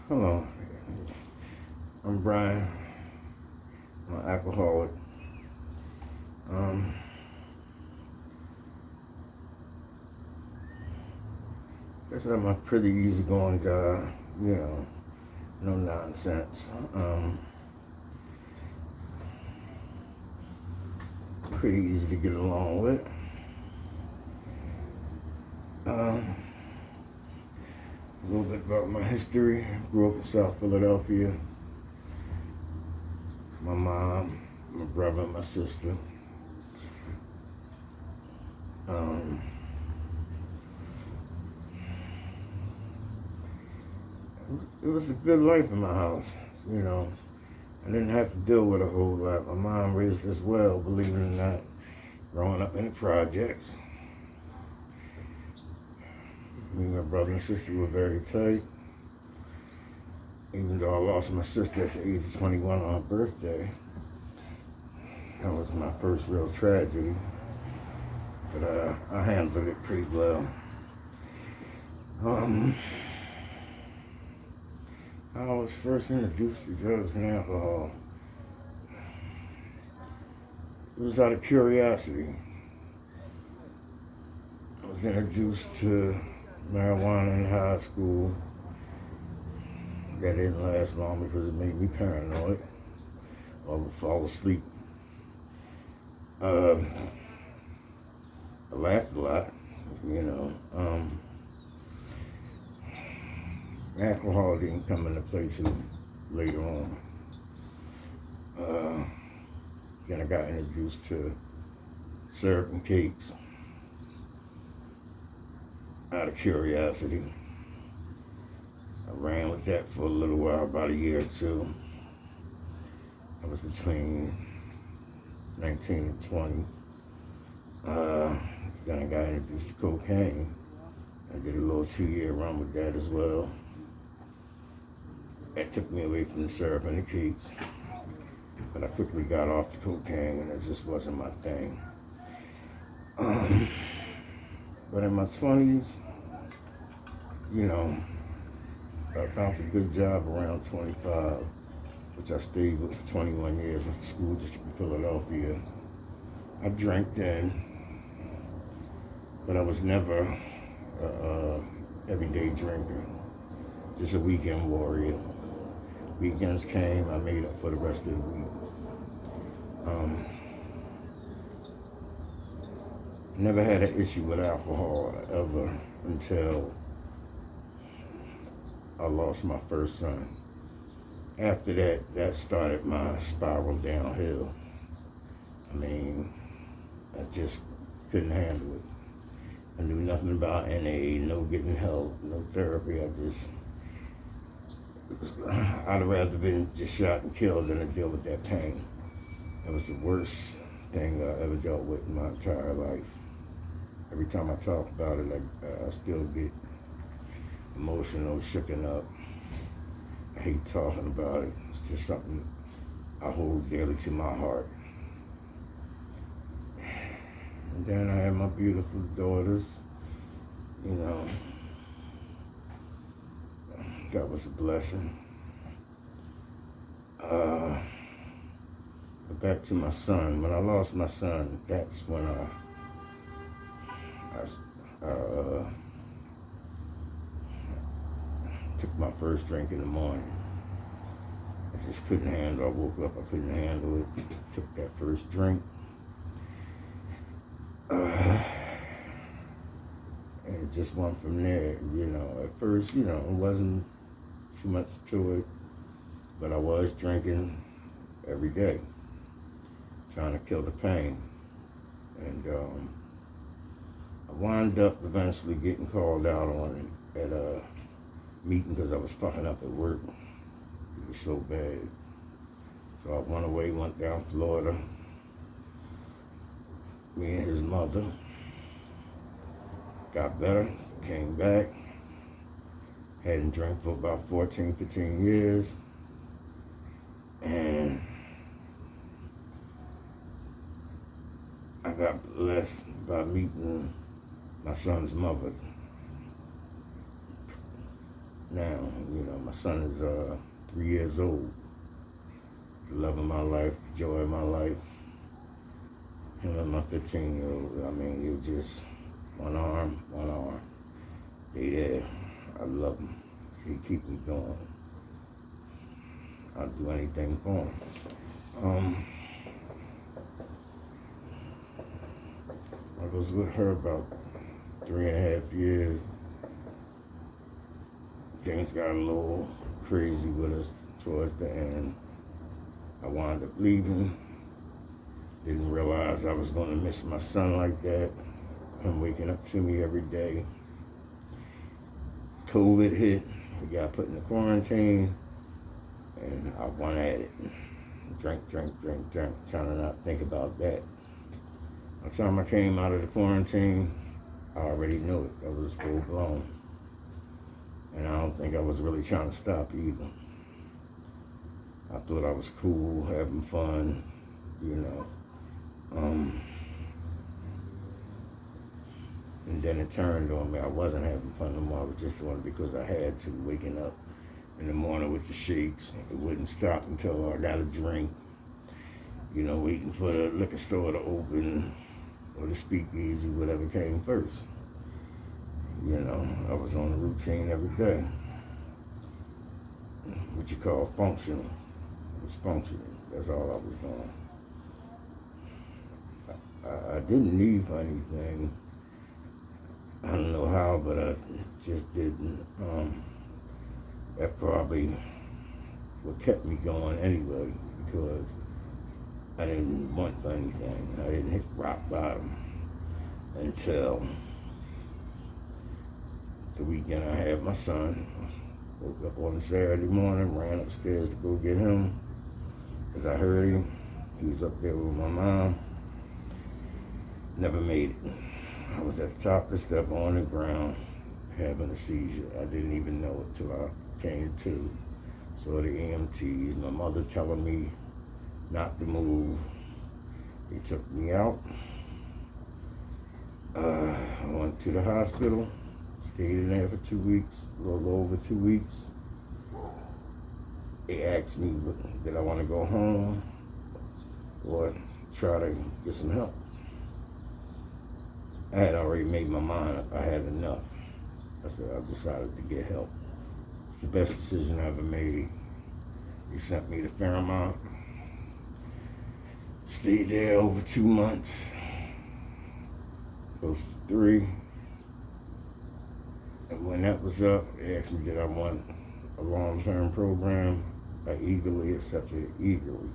Hello, I'm Brian. I'm an alcoholic. Um, guess I'm a pretty easygoing guy. You know, no nonsense. Pretty easy to get along with. A little bit about my history. Grew up in South Philadelphia. My mom, my brother, and my sister. Um, it was a good life in my house. You know, I didn't have to deal with a whole lot. My mom raised us well, believe it or not, growing up in the projects. Me and my brother and sister were very tight. Even though I lost my sister at the age of 21 on her birthday. That was my first real tragedy. But I handled it pretty well. I was first introduced to drugs and alcohol. It was out of curiosity. I was introduced to marijuana in high school. That didn't last long because it made me paranoid. I would fall asleep. I laughed a lot, you know. Alcohol didn't come into play till later on. Then I got introduced to syrup and cakes out of curiosity. I ran with that for a little while, about a year or two. I was between 19 and 20. Then I got introduced to cocaine. I did a little 2-year run with that as well. That took me away from the syrup and the cakes. But I quickly got off the cocaine and it just wasn't my thing. But in my 20s, you know, I found a good job around 25, which I stayed with for 21 years with the school district of Philadelphia. I drank then, but I was never an everyday drinker, just a weekend warrior. Weekends came, I made up for the rest of the week. Never had an issue with alcohol ever until I lost my first son. After that, that started my spiral downhill. I mean, I just couldn't handle it. I knew nothing about NA, no getting help, no therapy. I'd have rather been just shot and killed than to deal with that pain. It was the worst thing I ever dealt with in my entire life. Every time I talk about it, I still get emotional, shooken up. I hate talking about it. It's just something I hold dearly to my heart. And then I had my beautiful daughters, you know. That was a blessing. But back to my son. When I lost my son, that's when I took my first drink in the morning. I just couldn't handle it. I woke up, I couldn't handle it. Took that first drink. And it just went from there, you know. At first, you know, it wasn't too much to it, but I was drinking every day, trying to kill the pain. And I wound up eventually getting called out on it at a meeting because I was fucking up at work. It was so bad. So I went away, went down Florida. Me and his mother got better, came back, hadn't drank for about 14, 15 years, and I got blessed by meeting my son's mother. now. You know, my son is 3 years old. The love of my life, the joy of my life. Him and my 15-year-old, I mean, they just one arm. They there. I love them. They keep me going. I'll do anything for them. I was with her about 3.5 years. Things got a little crazy with us towards the end. I wound up leaving. Didn't realize I was going to miss my son like that. Him waking up to me every day. COVID hit. We got put in the quarantine. And I went at it. Drink, trying to not think about that. By the time I came out of the quarantine, I already knew it. That was full blown. And I don't think I was really trying to stop either. I thought I was cool, having fun, you know. And then it turned on me. I wasn't having fun no more. I was just doing it because I had to, waking up in the morning with the shakes. It wouldn't stop until I got a drink. You know, waiting for the liquor store to open or the speakeasy, whatever came first. You know, I was on a routine every day. What you call functional. It was functioning. That's all I was doing. I didn't need for anything. I don't know how, but I just didn't. That probably what kept me going anyway, because I didn't want for anything. I didn't hit rock bottom until the weekend I had my son. Woke up on a Saturday morning, ran upstairs to go get him, because I heard him. He was up there with my mom. Never made it. I was at the top of the step on the ground, having a seizure. I didn't even know it till I came to. Saw the EMTs, my mother telling me not to move. They took me out. I went to the hospital, stayed in there for 2 weeks, a little over 2 weeks. They asked me, did I want to go home or try to get some help? I had already made my mind up. I had enough. I said, I decided to get help. It's the best decision I ever made. They sent me to Fairmont. Stayed there over 2 months. Close to 3. And when that was up, they asked me, did I want a long-term program? I eagerly accepted it, eagerly.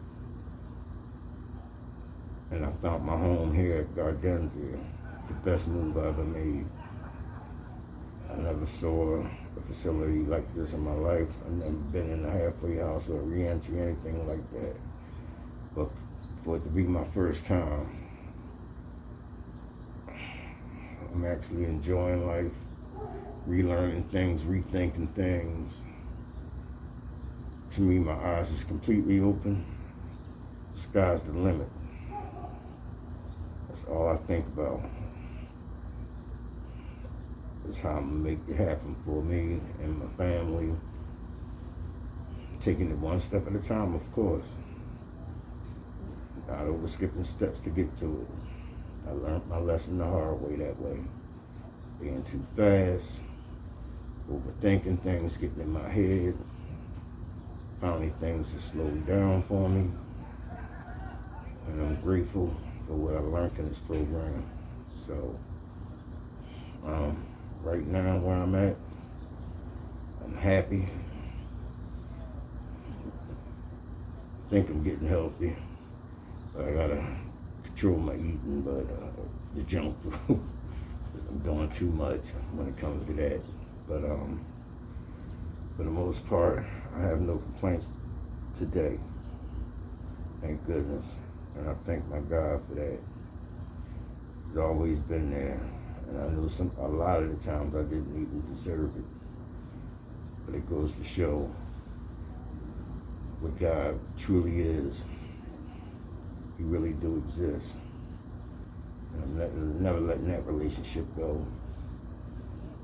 And I found my home here at Gardenzia. The best move I ever made. I never saw a facility like this in my life. I've never been in a halfway house or a reentry, anything like that. But for it to be my first time, I'm actually enjoying life, relearning things, rethinking things. To me, my eyes is completely open. The sky's the limit. That's all I think about. It's how I'm gonna make it happen for me and my family. Taking it one step at a time, of course. Not over skipping steps to get to it. I learned my lesson the hard way that way. Being too fast, overthinking things, getting in my head. Finally, things have slowed down for me. And I'm grateful for what I learned in this program. So, right now where I'm at, I'm happy. I think I'm getting healthy. But I gotta control my eating, but the junk food, I'm doing too much when it comes to that. But for the most part, I have no complaints today. Thank goodness. And I thank my God for that. He's always been there. And I know a lot of the times I didn't even deserve it. But it goes to show what God truly is. He really do exist. And I'm never letting that relationship go.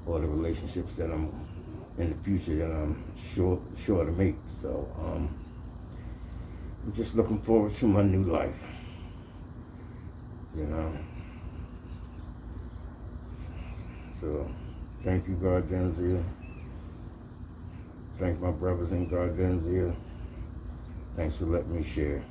Or the relationships that I'm in the future that I'm sure to make. So I'm just looking forward to my new life. You know. So thank you, Gardenzia. Thank my brothers in Gardenzia. Thanks for letting me share.